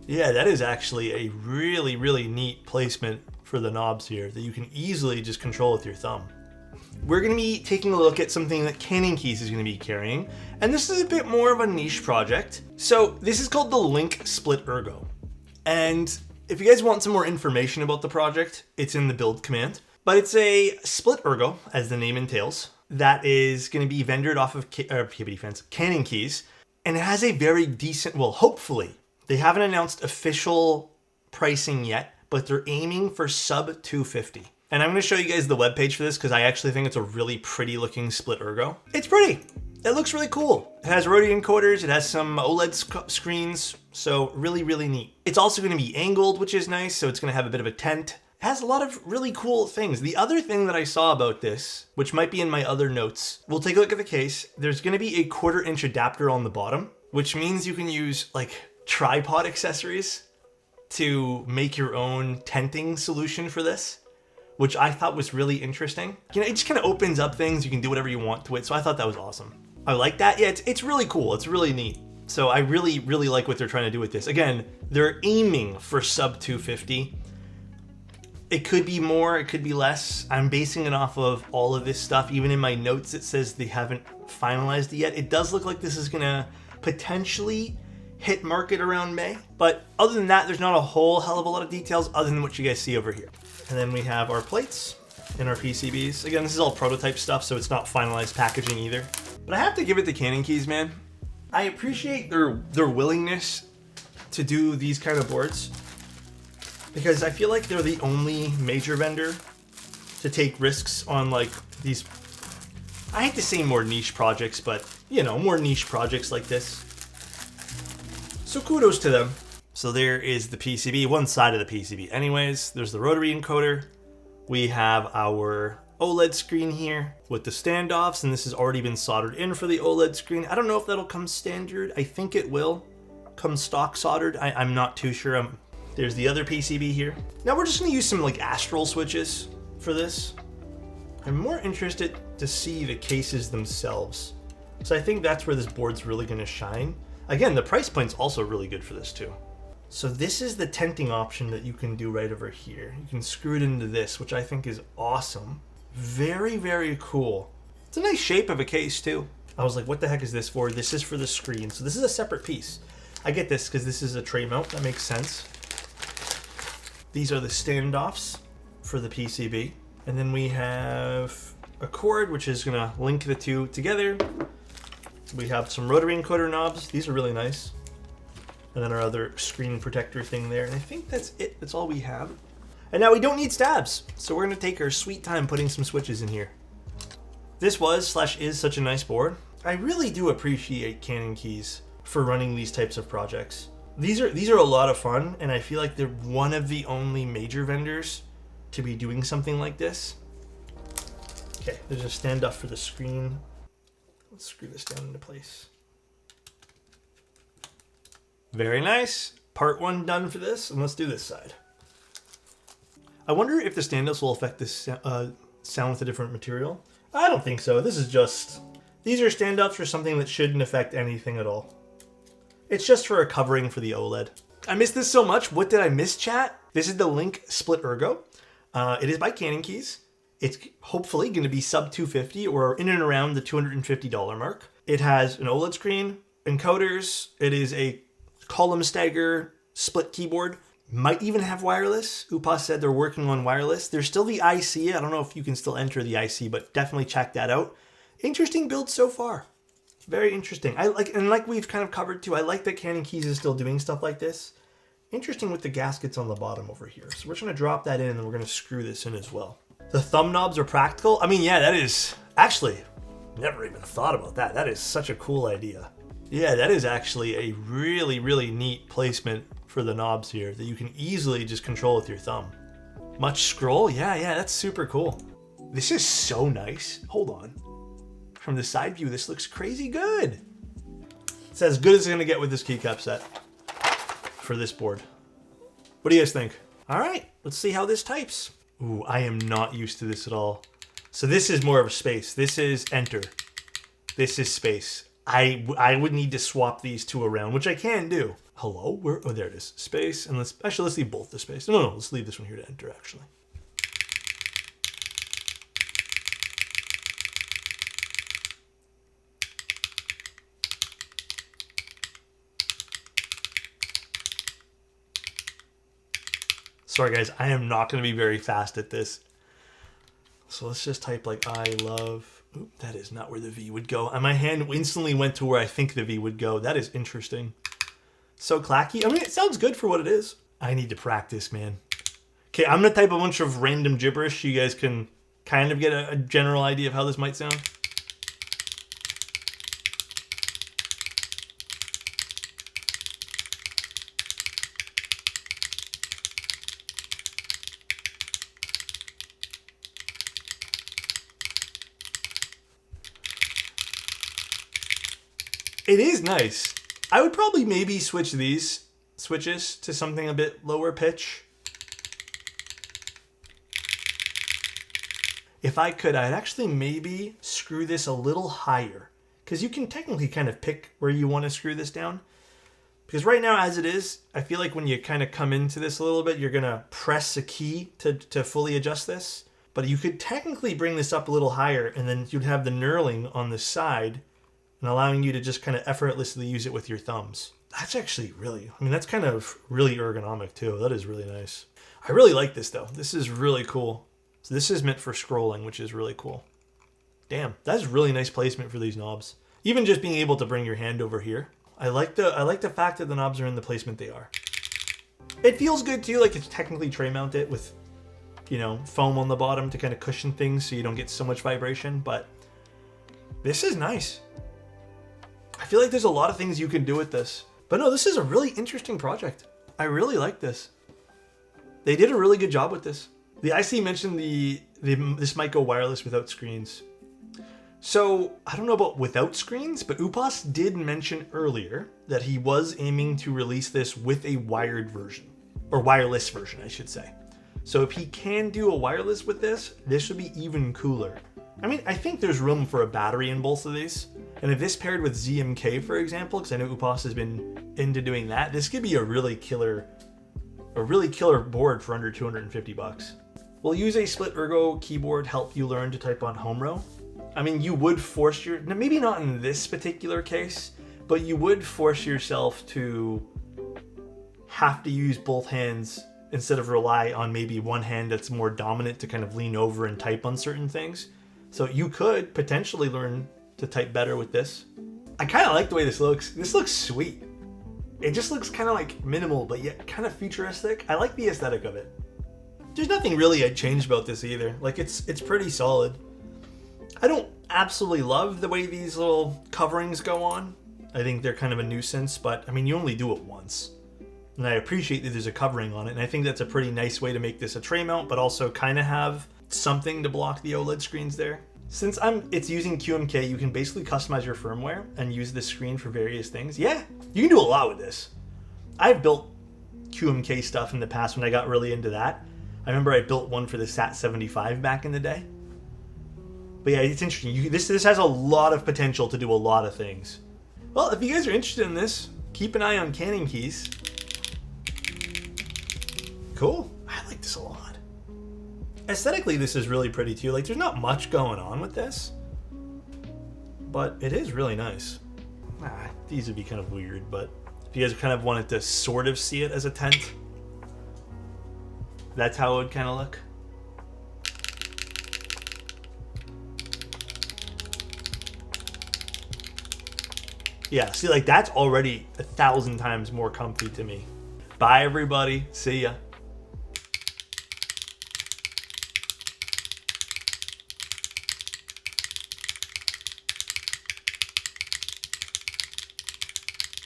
Yeah, that is actually a really, really neat placement for the knobs here that you can easily just control with your thumb. We're going to be taking a look at something that Cannon Keys is going to be carrying, and this is a bit more of a niche project. So this is called the Link Split Ergo. And if you guys want some more information about the project, it's in the build command. But it's a split ergo, as the name entails, that is going to be vendored off of Cannon Keys. And it has a very decent, well, hopefully, they haven't announced official pricing yet, but they're aiming for sub 250. And I'm going to show you guys the webpage for this because I actually think it's a really pretty looking split ergo. It's pretty. It looks really cool. It has rotary encoders. It has some OLED screens. So really, really neat. It's also going to be angled, which is nice. So it's going to have a bit of a tent. It has a lot of really cool things. The other thing that I saw about this, which might be in my other notes, we'll take a look at the case. There's going to be a 1/4 inch adapter on the bottom, which means you can use like tripod accessories to make your own tenting solution for this, which I thought was really interesting. You know, it just kind of opens up things. You can do whatever you want to it. So I thought that was awesome. I like that. Yeah, it's really cool. It's really neat. So I really, really like what they're trying to do with this. Again, they're aiming for sub 250. It could be more, it could be less. I'm basing it off of all of this stuff. Even in my notes, it says they haven't finalized it yet. It does look like this is gonna potentially hit market around May. But other than that, there's not a whole hell of a lot of details other than what you guys see over here. And then we have our plates and our PCBs. Again, this is all prototype stuff, so it's not finalized packaging either. But I have to give it to Cannon Keys, man. I appreciate their willingness to do these kind of boards because I feel like they're the only major vendor to take risks on like these, I hate to say more niche projects, but you know, more niche projects like this. So kudos to them. So there is the PCB, one side of the PCB. Anyways, there's the rotary encoder. We have our OLED screen here with the standoffs, and this has already been soldered in for the OLED screen. I don't know if that'll come standard. I think it will come stock soldered. I'm not too sure. There's the other PCB here. Now we're just gonna use some like Astral switches for this. I'm more interested to see the cases themselves. So I think that's where this board's really gonna shine. Again, the price point's also really good for this too. So this is the tenting option that you can do right over here. You can screw it into this, which I think is awesome. Very, very cool. It's a nice shape of a case too. I was like, what the heck is this for? This is for the screen. So this is a separate piece. I get this because this is a tray mount. That makes sense. These are the standoffs for the PCB. And then we have a cord, which is gonna link the two together. We have some rotary encoder knobs. These are really nice. And then our other screen protector thing there. And I think that's it. That's all we have. And now we don't need stabs. So we're going to take our sweet time putting some switches in here. This was/is such a nice board. I really do appreciate Cannon Keys for running these types of projects. These are a lot of fun. And I feel like they're one of the only major vendors to be doing something like this. Okay, there's a standoff for the screen. Let's screw this down into place. Very nice. Part 1 done for this, and let's do this side. I wonder if the standoffs will affect this sound with a different material. I don't think so. This is just, these are standoffs for something that shouldn't affect anything at all. It's just for a covering for the OLED. I missed this so much. What did I miss, chat? This is the Link Split Ergo. It is by Cannon Keys. It's hopefully going to be sub 250 or in and around the $250 mark. It has an OLED screen, encoders. It is a column stagger split keyboard. Might even have wireless. Upas said they're working on wireless. There's still the IC. I don't know if you can still enter the IC, but definitely check that out. Interesting build so far. Very interesting. Like we've kind of covered too, I like that Cannon Keys is still doing stuff like this. Interesting with the gaskets on the bottom over here. So we're just gonna drop that in and then we're gonna screw this in as well. The thumb knobs are practical. I mean, yeah, that is actually, never even thought about that. That is such a cool idea. Yeah, that is actually a really, really neat placement for the knobs here that you can easily just control with your thumb. Much scroll? Yeah, that's super cool. This is so nice. Hold on. From the side view, this looks crazy good. It's as good as it's gonna get with this keycap set for this board. What do you guys think? All right, let's see how this types. Ooh, I am not used to this at all. So this is more of a space. This is enter. This is space. I would need to swap these two around, which I can do. Hello? Where? Oh, there it is. Space. And let's leave both the space. No, let's leave this one here to enter, actually. Sorry, guys. I am not going to be very fast at this. So let's just type like I love. Oop, that is not where the V would go. And my hand instantly went to where I think the V would go. That is interesting. So clacky. I mean, it sounds good for what it is. I need to practice, man. Okay, I'm going to type a bunch of random gibberish so you guys can kind of get a general idea of how this might sound. It is nice. I would probably maybe switch these switches to something a bit lower pitch. If I could, I'd actually maybe screw this a little higher, because you can technically kind of pick where you want to screw this down. Because right now, as it is, I feel like when you kind of come into this a little bit, you're going to press a key to fully adjust this. But you could technically bring this up a little higher, and then you'd have the knurling on the side, and allowing you to just kind of effortlessly use it with your thumbs. That's actually really, I mean, that's kind of really ergonomic too. That is really nice. I really like this though. This is really cool. So this is meant for scrolling, which is really cool. Damn, that's really nice placement for these knobs. Even just being able to bring your hand over here. I like the fact that the knobs are in the placement they are. It feels good too, like it's technically tray mounted with, you know, foam on the bottom to kind of cushion things so you don't get so much vibration, but this is nice. I feel like there's a lot of things you can do with this. But no, this is a really interesting project. I really like this. They did a really good job with this. The IC mentioned this might go wireless without screens. So I don't know about without screens, but Upas did mention earlier that he was aiming to release this with a wired version. Or wireless version, I should say. So if he can do a wireless with this would be even cooler. I mean, I think there's room for a battery in both of these. And if this paired with ZMK, for example, because I know Upas has been into doing that, this could be a really killer board for under 250 bucks. Will use a split Ergo keyboard help you learn to type on home row? I mean, you would force maybe not in this particular case, but you would force yourself to have to use both hands instead of rely on maybe one hand that's more dominant to kind of lean over and type on certain things. So you could potentially learn to type better with this. I kind of like the way this looks. This looks sweet. It just looks kind of like minimal, but yet kind of futuristic. I like the aesthetic of it. There's nothing really I'd change about this either. Like it's pretty solid. I don't absolutely love the way these little coverings go on. I think they're kind of a nuisance, but I mean, you only do it once. And I appreciate that there's a covering on it. And I think that's a pretty nice way to make this a tray mount, but also kind of have something to block the OLED screens there. Since it's using QMK, you can basically customize your firmware and use this screen for various things. Yeah, you can do a lot with this. I've built QMK stuff in the past when I got really into that. I remember I built one for the SAT-75 back in the day. But yeah, it's interesting. This has a lot of potential to do a lot of things. Well, if you guys are interested in this, keep an eye on Canon keys. Cool. I like this a lot. Aesthetically, this is really pretty too. Like, there's not much going on with this, but it is really nice. These would be kind of weird, but if you guys kind of wanted to sort of see it as a tent, that's how it would kind of look. Yeah, see, like that's already 1,000 times more comfy to me. Bye, everybody. See ya.